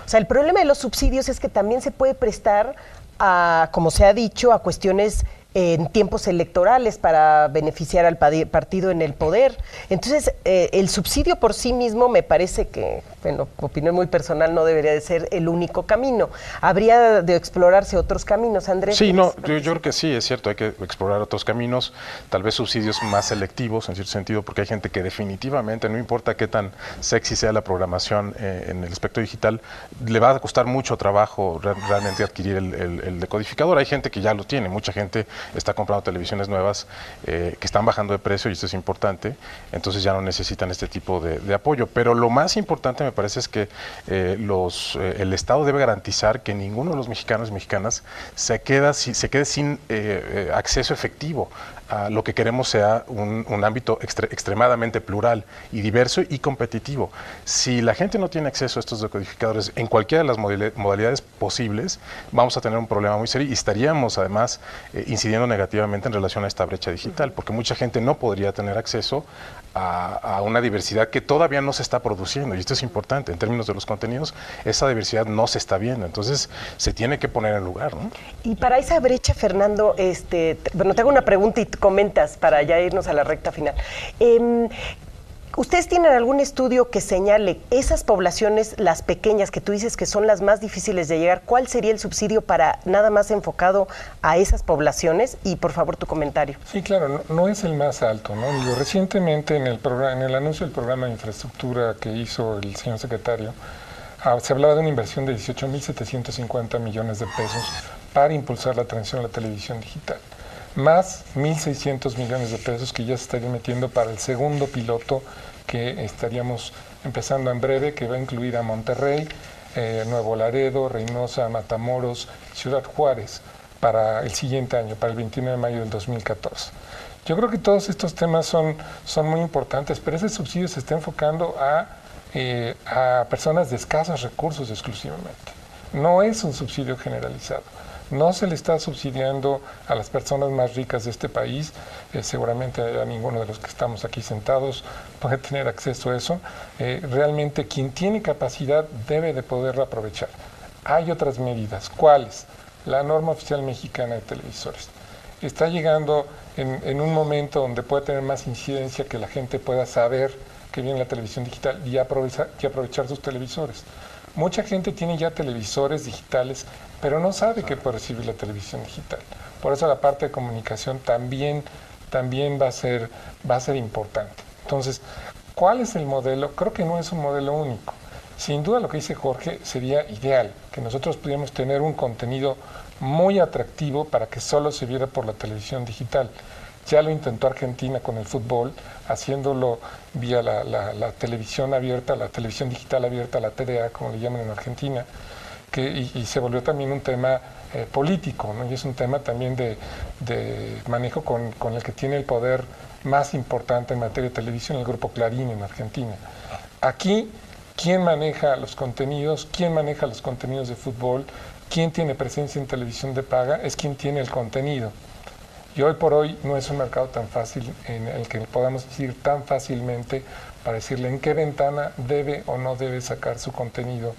O sea, el problema de los subsidios es que también se puede prestar a, como se ha dicho, a cuestiones en tiempos electorales para beneficiar al partido en el poder. Entonces, el subsidio por sí mismo me parece que, bueno, opinión muy personal, no debería de ser el único camino. Habría de explorarse otros caminos, Andrés. Sí, no, yo creo que sí, es cierto, hay que explorar otros caminos, tal vez subsidios más selectivos en cierto sentido, porque hay gente que definitivamente, no importa qué tan sexy sea la programación en el espectro digital, le va a costar mucho trabajo realmente adquirir el decodificador. Hay gente que ya lo tiene, mucha gente está comprando televisiones nuevas que están bajando de precio, y esto es importante, entonces ya no necesitan este tipo de apoyo. Pero lo más importante me parece es que el Estado debe garantizar que ninguno de los mexicanos y mexicanas se quede sin acceso efectivo a lo que queremos sea un ámbito extremadamente plural y diverso y competitivo. Si la gente no tiene acceso a estos decodificadores en cualquiera de las modalidades posibles, vamos a tener un problema muy serio y estaríamos además incidiendo negativamente en relación a esta brecha digital, porque mucha gente no podría tener acceso a una diversidad que todavía no se está produciendo, y esto es importante, en términos de los contenidos, esa diversidad no se está viendo, entonces se tiene que poner en lugar, ¿no? Y para esa brecha, Fernando, bueno, te hago una pregunta y comentas para ya irnos a la recta final. ¿Ustedes tienen algún estudio que señale esas poblaciones, las pequeñas, que tú dices que son las más difíciles de llegar? ¿Cuál sería el subsidio para nada más enfocado a esas poblaciones? Y por favor tu comentario. Sí, claro, no es el más alto, ¿no? Digo, recientemente en el anuncio del programa de infraestructura que hizo el señor secretario, se hablaba de una inversión de 18.750 millones de pesos para impulsar la transición a la televisión digital, más 1.600 millones de pesos que ya se estarían metiendo para el segundo piloto que estaríamos empezando en breve, que va a incluir a Monterrey, Nuevo Laredo, Reynosa, Matamoros, Ciudad Juárez, para el siguiente año, para el 29 de mayo del 2014. Yo creo que todos estos temas son muy importantes, pero ese subsidio se está enfocando a personas de escasos recursos exclusivamente. No es un subsidio generalizado. No se le está subsidiando a las personas más ricas de este país, seguramente a ninguno de los que estamos aquí sentados puede tener acceso a eso. Realmente quien tiene capacidad debe de poderlo aprovechar. Hay otras medidas. ¿Cuáles? La norma oficial mexicana de televisores. Está llegando en un momento donde puede tener más incidencia, que la gente pueda saber que viene la televisión digital y aprovechar sus televisores. Mucha gente tiene ya televisores digitales, pero no sabe que puede recibir la televisión digital. Por eso la parte de comunicación también va a ser importante. Entonces, ¿cuál es el modelo? Creo que no es un modelo único. Sin duda lo que dice Jorge sería ideal, que nosotros pudiéramos tener un contenido muy atractivo para que solo se viera por la televisión digital. Ya lo intentó Argentina con el fútbol, haciéndolo vía la televisión abierta, la televisión digital abierta, la TDA, como le llaman en Argentina, y se volvió también un tema político, ¿no? Y es un tema también de manejo con el que tiene el poder más importante en materia de televisión, el Grupo Clarín en Argentina. Aquí, ¿quién maneja los contenidos? ¿Quién maneja los contenidos de fútbol? ¿Quién tiene presencia en televisión de paga? Es quien tiene el contenido. Y hoy por hoy no es un mercado tan fácil en el que podamos ir tan fácilmente para decirle en qué ventana debe o no debe sacar su contenido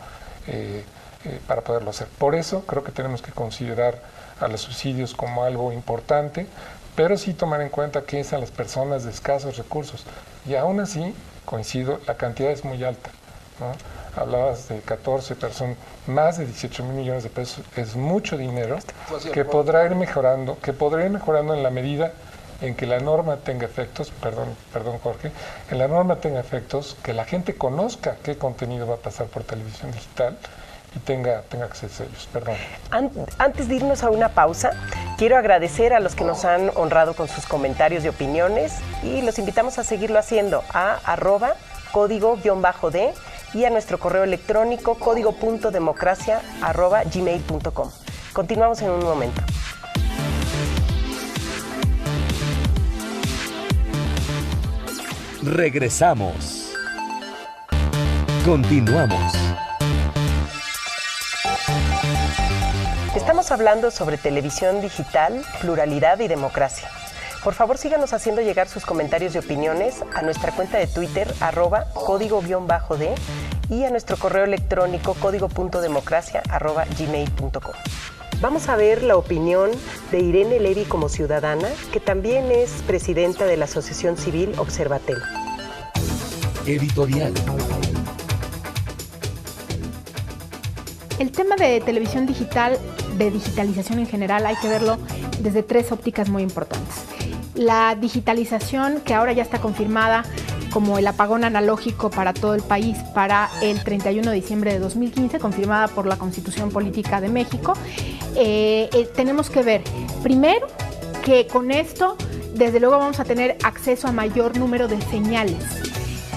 para poderlo hacer. Por eso creo que tenemos que considerar a los subsidios como algo importante, pero sí tomar en cuenta que es a las personas de escasos recursos. Y aún así, coincido, la cantidad es muy alta, ¿no? Hablabas de 14 personas, más de 18 mil millones de pesos, es mucho dinero que podrá ir mejorando, en la medida en que la norma tenga efectos, perdón Jorge, en la norma tenga efectos, que la gente conozca qué contenido va a pasar por televisión digital y tenga acceso a ellos. Perdón. Antes de irnos a una pausa, quiero agradecer a los que nos han honrado con sus comentarios y opiniones, y los invitamos a seguirlo haciendo a @código_D y a nuestro correo electrónico código.democracia@gmail.com. Continuamos en un momento. Regresamos. Continuamos. Estamos hablando sobre televisión digital, pluralidad y democracia. Por favor, síganos haciendo llegar sus comentarios y opiniones a nuestra cuenta de Twitter, @código_D, y a nuestro correo electrónico código.democracia@gmail.com. Vamos a ver la opinión de Irene Levy como ciudadana, que también es presidenta de la Asociación Civil Observatel. Editorial. El tema de televisión digital, de digitalización en general, hay que verlo desde tres ópticas muy importantes. La digitalización, que ahora ya está confirmada como el apagón analógico para todo el país para el 31 de diciembre de 2015, confirmada por la Constitución Política de México. Tenemos que ver, primero, que con esto, desde luego, vamos a tener acceso a mayor número de señales.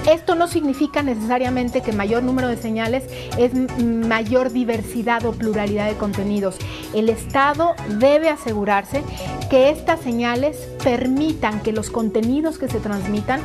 Esto no significa necesariamente que mayor número de señales es mayor diversidad o pluralidad de contenidos. El Estado debe asegurarse que estas señales permitan que los contenidos que se transmitan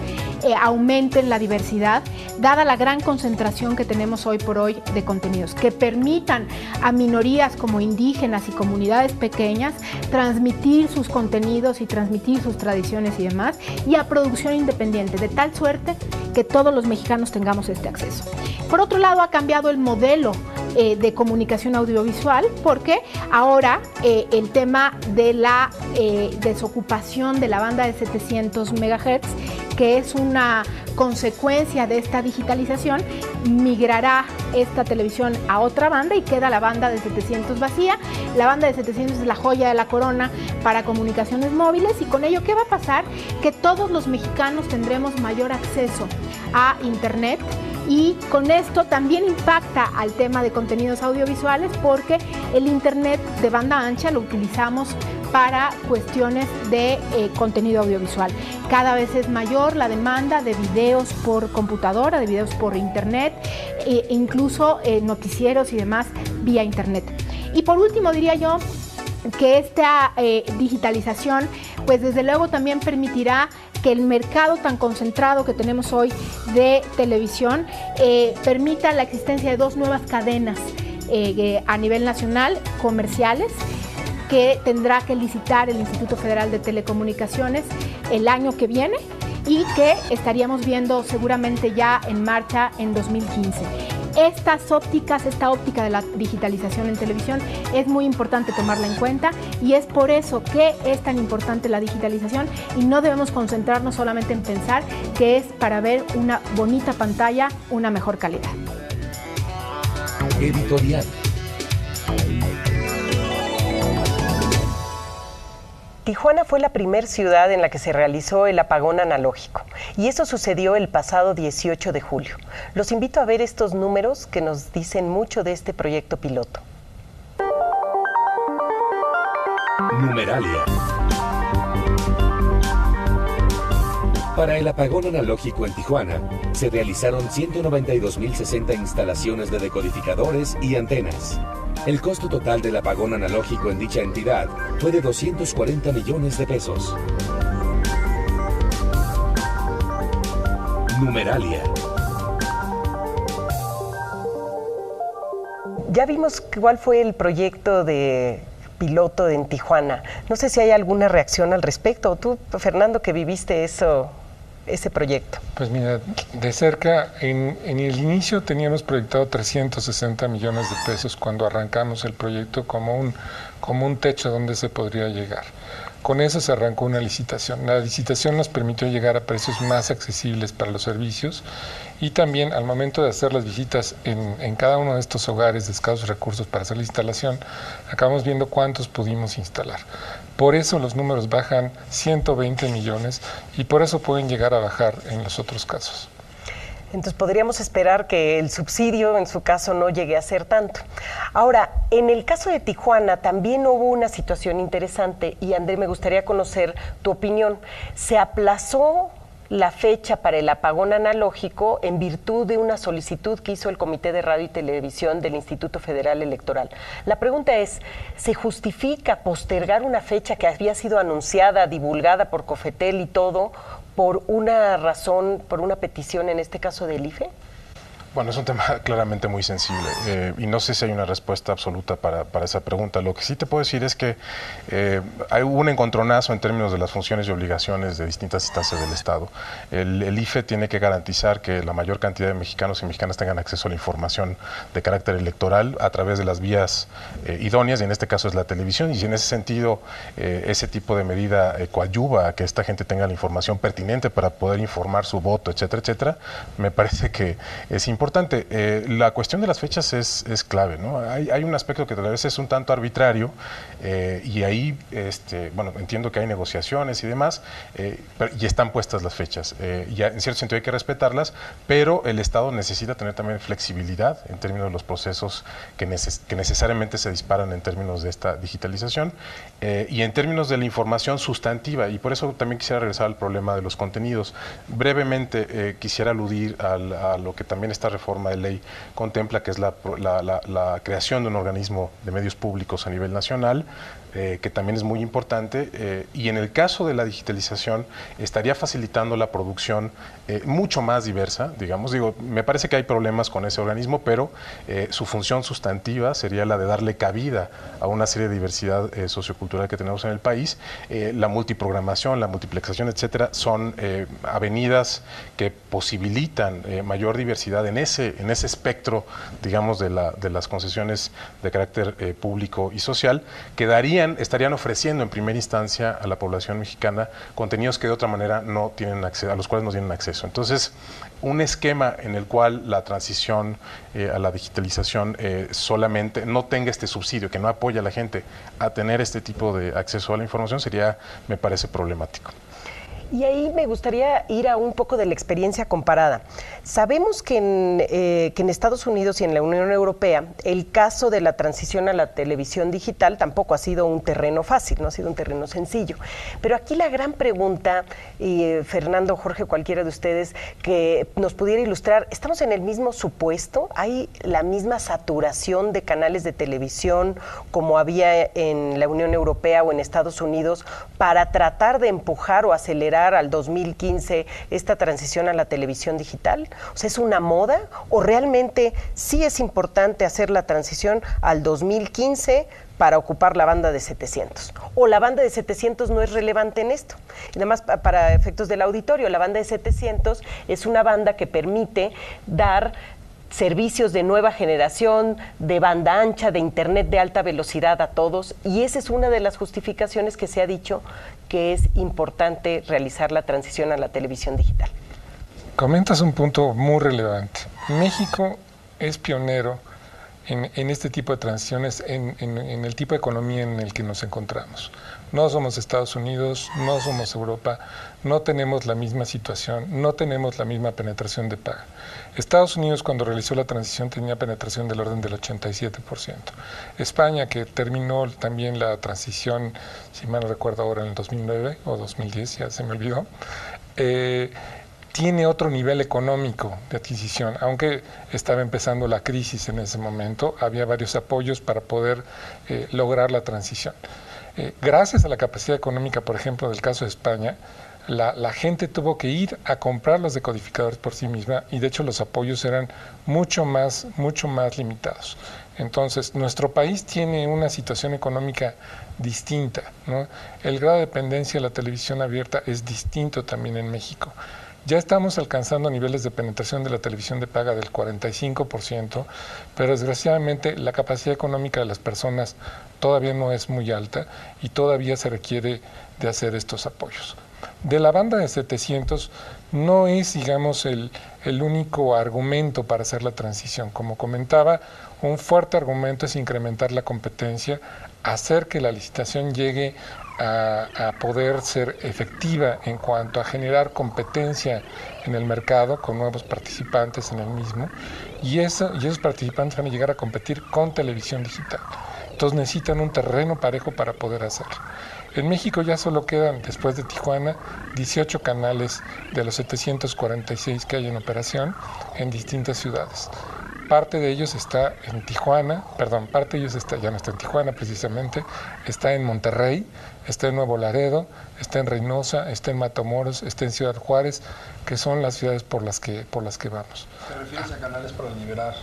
aumenten la diversidad, dada la gran concentración que tenemos hoy por hoy de contenidos, que permitan a minorías como indígenas y comunidades pequeñas transmitir sus contenidos y transmitir sus tradiciones y demás, y a producción independiente, de tal suerte que todos los mexicanos tengamos este acceso. Por otro lado, ha cambiado el modelo de comunicación audiovisual, porque ahora el tema de la desocupación de la banda de 700 MHz, que es una consecuencia de esta digitalización, migrará esta televisión a otra banda y queda la banda de 700 vacía. La banda de 700 es la joya de la corona para comunicaciones móviles, y con ello, ¿qué va a pasar? Que todos los mexicanos tendremos mayor acceso a Internet, y con esto también impacta al tema de contenidos audiovisuales, porque el Internet de banda ancha lo utilizamos para cuestiones de contenido audiovisual. Cada vez es mayor la demanda de videos por computadora, de videos por Internet, incluso noticieros y demás vía Internet. Y por último, diría yo que esta digitalización, pues desde luego también permitirá que el mercado tan concentrado que tenemos hoy de televisión permita la existencia de dos nuevas cadenas a nivel nacional, comerciales, que tendrá que licitar el Instituto Federal de Telecomunicaciones el año que viene, y que estaríamos viendo seguramente ya en marcha en 2015. Esta óptica de la digitalización en televisión es muy importante tomarla en cuenta, y es por eso que es tan importante la digitalización, y no debemos concentrarnos solamente en pensar que es para ver una bonita pantalla, una mejor calidad. Editorial. Tijuana fue la primera ciudad en la que se realizó el apagón analógico, y eso sucedió el pasado 18 de julio. Los invito a ver estos números que nos dicen mucho de este proyecto piloto. Numeralia. Para el apagón analógico en Tijuana, se realizaron 192.060 instalaciones de decodificadores y antenas. El costo total del apagón analógico en dicha entidad fue de 240 millones de pesos. Numeralia. Ya vimos cuál fue el proyecto de piloto en Tijuana. No sé si hay alguna reacción al respecto. Tú, Fernando, que viviste ese proyecto. Pues mira, de cerca, en el inicio teníamos proyectado 360 millones de pesos cuando arrancamos el proyecto como un techo donde se podría llegar. Con eso se arrancó una licitación. La licitación nos permitió llegar a precios más accesibles para los servicios, y también al momento de hacer las visitas en cada uno de estos hogares de escasos recursos para hacer la instalación, acabamos viendo cuántos pudimos instalar. Por eso los números bajan 120 millones, y por eso pueden llegar a bajar en los otros casos. Entonces podríamos esperar que el subsidio, en su caso, no llegue a ser tanto. Ahora, en el caso de Tijuana también hubo una situación interesante, y André, me gustaría conocer tu opinión. Se aplazó la fecha para el apagón analógico en virtud de una solicitud que hizo el Comité de Radio y Televisión del Instituto Federal Electoral. La pregunta es, ¿se justifica postergar una fecha que había sido anunciada, divulgada por Cofetel y todo, por una razón, por una petición, en este caso del IFE? Bueno, es un tema claramente muy sensible y no sé si hay una respuesta absoluta para esa pregunta. Lo que sí te puedo decir es que hay un encontronazo en términos de las funciones y obligaciones de distintas instancias del Estado. El IFE tiene que garantizar que la mayor cantidad de mexicanos y mexicanas tengan acceso a la información de carácter electoral a través de las vías idóneas, y en este caso es la televisión, y si en ese sentido ese tipo de medida coadyuva a que esta gente tenga la información pertinente para poder informar su voto, etcétera, etcétera, me parece que es importante. importante. La cuestión de las fechas es clave, ¿no? Hay un aspecto que tal vez es un tanto arbitrario y ahí, bueno, entiendo que hay negociaciones y demás, y están puestas las fechas. Ya en cierto sentido hay que respetarlas, pero el Estado necesita tener también flexibilidad en términos de los procesos que necesariamente se disparan en términos de esta digitalización y en términos de la información sustantiva, y por eso también quisiera regresar al problema de los contenidos. Brevemente quisiera aludir a lo que también esta reforma de ley contempla, que es la creación de un organismo de medios públicos a nivel nacional, que también es muy importante, y en el caso de la digitalización estaría facilitando la producción mucho más diversa, digamos. Me parece que hay problemas con ese organismo, pero su función sustantiva sería la de darle cabida a una serie de diversidad sociocultural que tenemos en el país. La multiprogramación, la multiplexación, etcétera, son avenidas que posibilitan mayor diversidad en ese espectro, digamos, de las concesiones de carácter público y social, que estarían ofreciendo en primera instancia a la población mexicana contenidos que de otra manera no tienen acceso, a los cuales no tienen acceso. Entonces, un esquema en el cual la transición a la digitalización solamente no tenga este subsidio, que no apoya a la gente a tener este tipo de acceso a la información, me parece problemático. Y ahí me gustaría ir a un poco de la experiencia comparada. Sabemos que en Estados Unidos y en la Unión Europea el caso de la transición a la televisión digital tampoco ha sido un terreno fácil, no ha sido un terreno sencillo. Pero aquí la gran pregunta, y Fernando, Jorge, cualquiera de ustedes que nos pudiera ilustrar, ¿estamos en el mismo supuesto? ¿Hay la misma saturación de canales de televisión como había en la Unión Europea o en Estados Unidos para tratar de empujar o acelerar al 2015 esta transición a la televisión digital? O sea, ¿es una moda o realmente sí es importante hacer la transición al 2015 para ocupar la banda de 700? ¿O la banda de 700 no es relevante en esto? Y además, para efectos del auditorio, la banda de 700 es una banda que permite dar servicios de nueva generación, de banda ancha, de internet de alta velocidad a todos, y esa es una de las justificaciones que se ha dicho que es importante realizar la transición a la televisión digital. Comentas un punto muy relevante. México es pionero en este tipo de transiciones, en el tipo de economía en el que nos encontramos. No somos Estados Unidos, no somos Europa, no tenemos la misma situación, no tenemos la misma penetración de paga. Estados Unidos, cuando realizó la transición, tenía penetración del orden del 87%. España, que terminó también la transición, si mal no recuerdo ahora, en el 2009 o 2010, ya se me olvidó, tiene otro nivel económico de adquisición. Aunque estaba empezando la crisis en ese momento, había varios apoyos para poder lograr la transición. Gracias a la capacidad económica, por ejemplo, del caso de España, la gente tuvo que ir a comprar los decodificadores por sí misma, y de hecho los apoyos eran mucho más limitados. Entonces, nuestro país tiene una situación económica distinta, ¿no? El grado de dependencia de la televisión abierta es distinto también en México. Ya estamos alcanzando niveles de penetración de la televisión de paga del 45%, pero desgraciadamente la capacidad económica de las personas todavía no es muy alta y todavía se requiere de hacer estos apoyos. De la banda de 700 no es, digamos, el único argumento para hacer la transición. Como comentaba, un fuerte argumento es incrementar la competencia, hacer que la licitación llegue a poder ser efectiva en cuanto a generar competencia en el mercado con nuevos participantes en el mismo, y esos participantes van a llegar a competir con televisión digital. Entonces necesitan un terreno parejo para poder hacerlo. En México ya solo quedan, después de Tijuana, 18 canales de los 746 que hay en operación en distintas ciudades. Parte de ellos está en Tijuana, parte de ellos ya no está en Tijuana precisamente, está en Monterrey, está en Nuevo Laredo, está en Reynosa, está en Matamoros, está en Ciudad Juárez, que son las ciudades por las que vamos. ¿Te refieres a canales para liberar?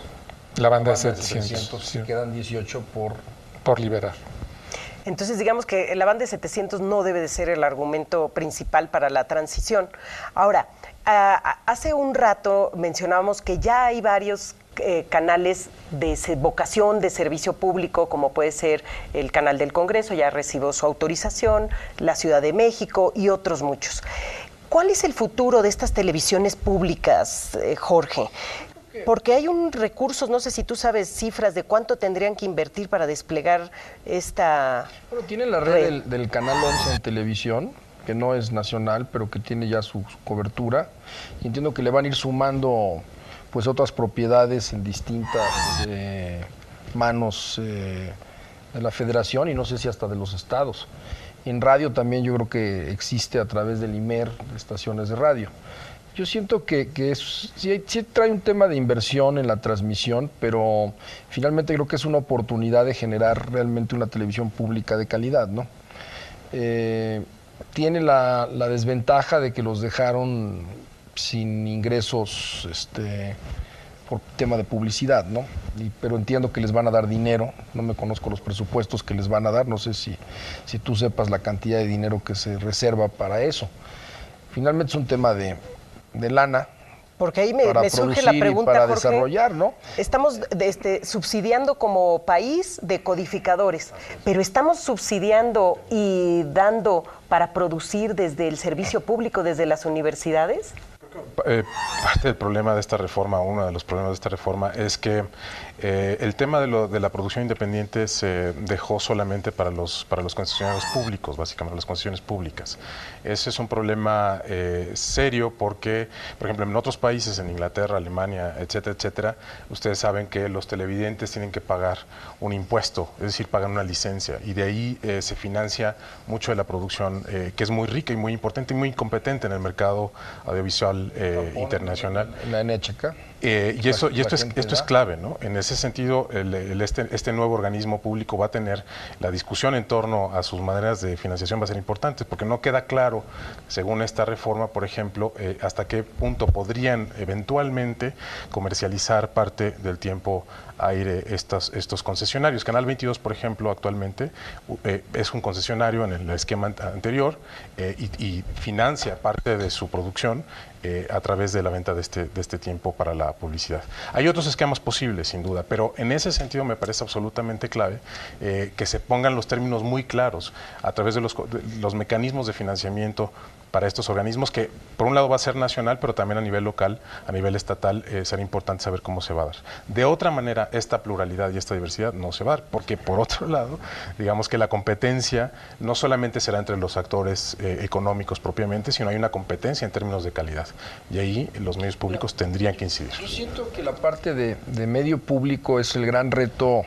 La banda de 700. Sí. Quedan 18 por liberar. Entonces, digamos que la banda de 700 no debe de ser el argumento principal para la transición. Ahora, hace un rato mencionábamos que ya hay varios canales de vocación de servicio público, como puede ser el canal del Congreso, ya recibió su autorización, la Ciudad de México y otros muchos. ¿Cuál es el futuro de estas televisiones públicas, Jorge? Porque hay un recurso, no sé si tú sabes cifras de cuánto tendrían que invertir para desplegar esta... Bueno, tienen la red del Canal 11 en televisión, que no es nacional, pero que tiene ya su cobertura. Y entiendo que le van a ir sumando pues otras propiedades en distintas manos de la federación y no sé si hasta de los estados. En radio también yo creo que existe a través del IMER estaciones de radio. Yo siento que sí trae un tema de inversión en la transmisión, pero finalmente creo que es una oportunidad de generar realmente una televisión pública de calidad, ¿no? Tiene la desventaja de que los dejaron sin ingresos por tema de publicidad, ¿no? Pero entiendo que les van a dar dinero, no me conozco los presupuestos que les van a dar, no sé si tú sepas la cantidad de dinero que se reserva para eso. Finalmente es un tema de lana. Porque ahí me surge la pregunta, para Jorge, desarrollar, ¿no? Estamos subsidiando como país decodificadores, pero estamos subsidiando y dando para producir desde el servicio público, desde las universidades. Parte del problema de esta reforma, uno de los problemas de esta reforma es que el tema de la producción independiente se dejó solamente para los concesionarios públicos, básicamente las concesiones públicas. Ese es un problema serio porque, por ejemplo, en otros países, en Inglaterra, Alemania, etcétera, etcétera, ustedes saben que los televidentes tienen que pagar un impuesto, es decir, pagan una licencia, y de ahí se financia mucho de la producción que es muy rica y muy importante y muy competente en el mercado audiovisual internacional. La NHK. Y esto es clave, ¿no? En ese sentido, este nuevo organismo público va a tener la discusión en torno a sus maneras de financiación va a ser importante, porque no queda claro, según esta reforma, por ejemplo, hasta qué punto podrían eventualmente comercializar parte del tiempo aire estos concesionarios. Canal 22, por ejemplo, actualmente es un concesionario en el esquema anterior y financia parte de su producción a través de la venta de este tiempo para la publicidad. Hay otros esquemas posibles, sin duda, pero en ese sentido me parece absolutamente clave que se pongan los términos muy claros a través de los mecanismos de financiamiento para estos organismos, que por un lado va a ser nacional, pero también a nivel local, a nivel estatal, será importante saber cómo se va a dar. De otra manera, esta pluralidad y esta diversidad no se va a dar, porque por otro lado, digamos que la competencia no solamente será entre los actores económicos propiamente, sino hay una competencia en términos de calidad, y ahí los medios públicos tendrían que incidir. Yo siento que la parte de medio público es el gran reto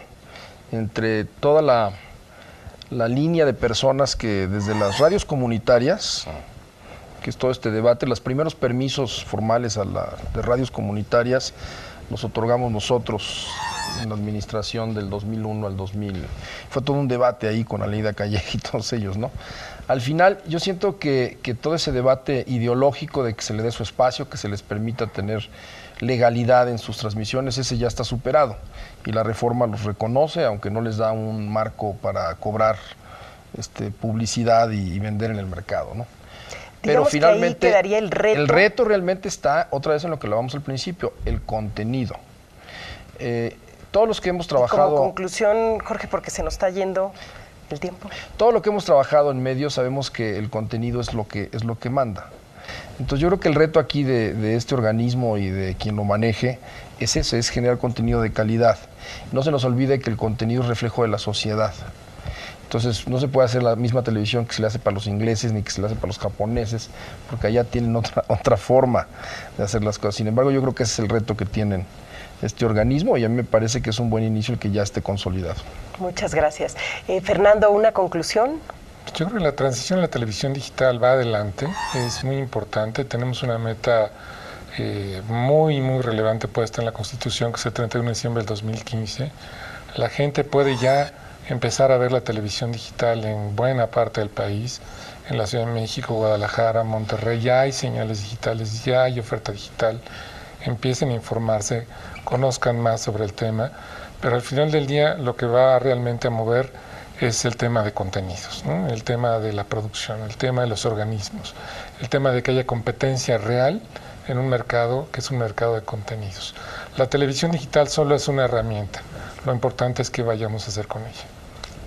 entre toda la línea de personas que desde las radios comunitarias, que es todo este debate, los primeros permisos formales de radios comunitarias los otorgamos nosotros en la administración del 2001 al 2000. Fue todo un debate ahí con Aleida Calleja y todos ellos, ¿no? Al final, yo siento que todo ese debate ideológico de que se le dé su espacio, que se les permita tener legalidad en sus transmisiones, ese ya está superado. Y la reforma los reconoce, aunque no les da un marco para cobrar publicidad y vender en el mercado, ¿no? Pero finalmente que ahí quedaría el reto. El reto realmente está, otra vez en lo que hablábamos al principio, el contenido. Todos los que hemos trabajado... Como conclusión, Jorge, porque se nos está yendo el tiempo. Todo lo que hemos trabajado en medios sabemos que el contenido es lo que manda. Entonces yo creo que el reto aquí de este organismo y de quien lo maneje es ese, es generar contenido de calidad. No se nos olvide que el contenido es reflejo de la sociedad. Entonces no se puede hacer la misma televisión que se le hace para los ingleses ni que se le hace para los japoneses, porque allá tienen otra forma de hacer las cosas. Sin embargo, yo creo que ese es el reto que tienen este organismo y a mí me parece que es un buen inicio el que ya esté consolidado. Muchas gracias. Fernando, ¿una conclusión? Yo creo que la transición a la televisión digital va adelante, es muy importante, tenemos una meta muy relevante puesta en la Constitución, que es el 31 de diciembre del 2015. La gente puede ya empezar a ver la televisión digital en buena parte del país, en la Ciudad de México, Guadalajara, Monterrey, ya hay señales digitales, ya hay oferta digital, empiecen a informarse, conozcan más sobre el tema, pero al final del día lo que va realmente a mover es el tema de contenidos, ¿no? El tema de la producción, el tema de los organismos, el tema de que haya competencia real en un mercado que es un mercado de contenidos. La televisión digital solo es una herramienta, lo importante es qué vayamos a hacer con ella.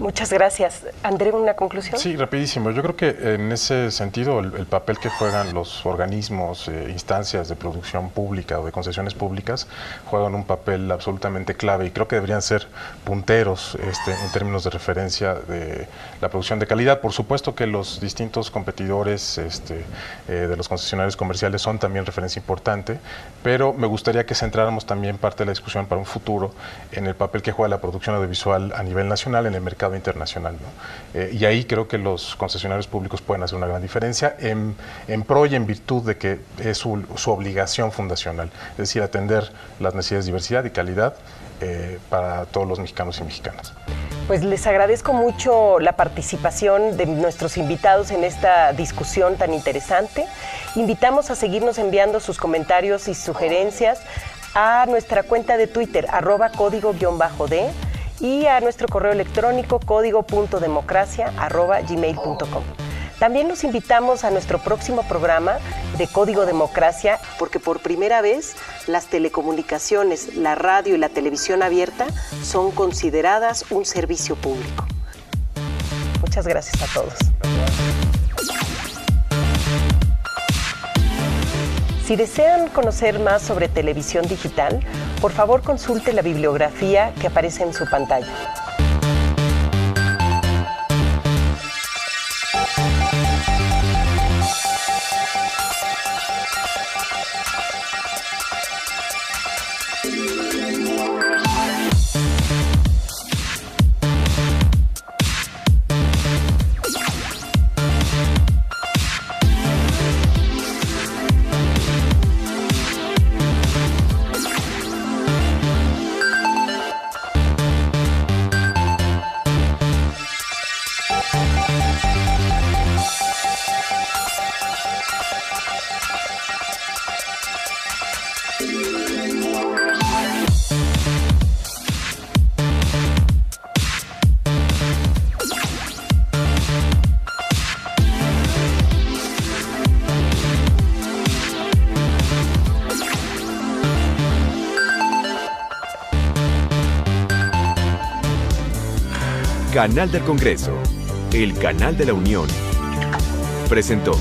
Muchas gracias. André, ¿una conclusión? Sí, rapidísimo. Yo creo que en ese sentido el papel que juegan los organismos, instancias de producción pública o de concesiones públicas, juegan un papel absolutamente clave y creo que deberían ser punteros en términos de referencia de la producción de calidad. Por supuesto que los distintos competidores de los concesionarios comerciales son también referencia importante, pero me gustaría que centráramos también parte de la discusión para un futuro en el papel que juega la producción audiovisual a nivel nacional en el mercado internacional, ¿no? Y ahí creo que los concesionarios públicos pueden hacer una gran diferencia en pro y en virtud de que es su obligación fundacional, es decir, atender las necesidades de diversidad y calidad para todos los mexicanos y mexicanas. Pues les agradezco mucho la participación de nuestros invitados en esta discusión tan interesante. Invitamos a seguirnos enviando sus comentarios y sugerencias a nuestra cuenta de Twitter, @código_D, y a nuestro correo electrónico código.democracia@gmail.com. También los invitamos a nuestro próximo programa de Código Democracia, porque por primera vez las telecomunicaciones, la radio y la televisión abierta son consideradas un servicio público. Muchas gracias a todos. Si desean conocer más sobre televisión digital, por favor consulte la bibliografía que aparece en su pantalla. Canal del Congreso, el canal de la Unión, presentó.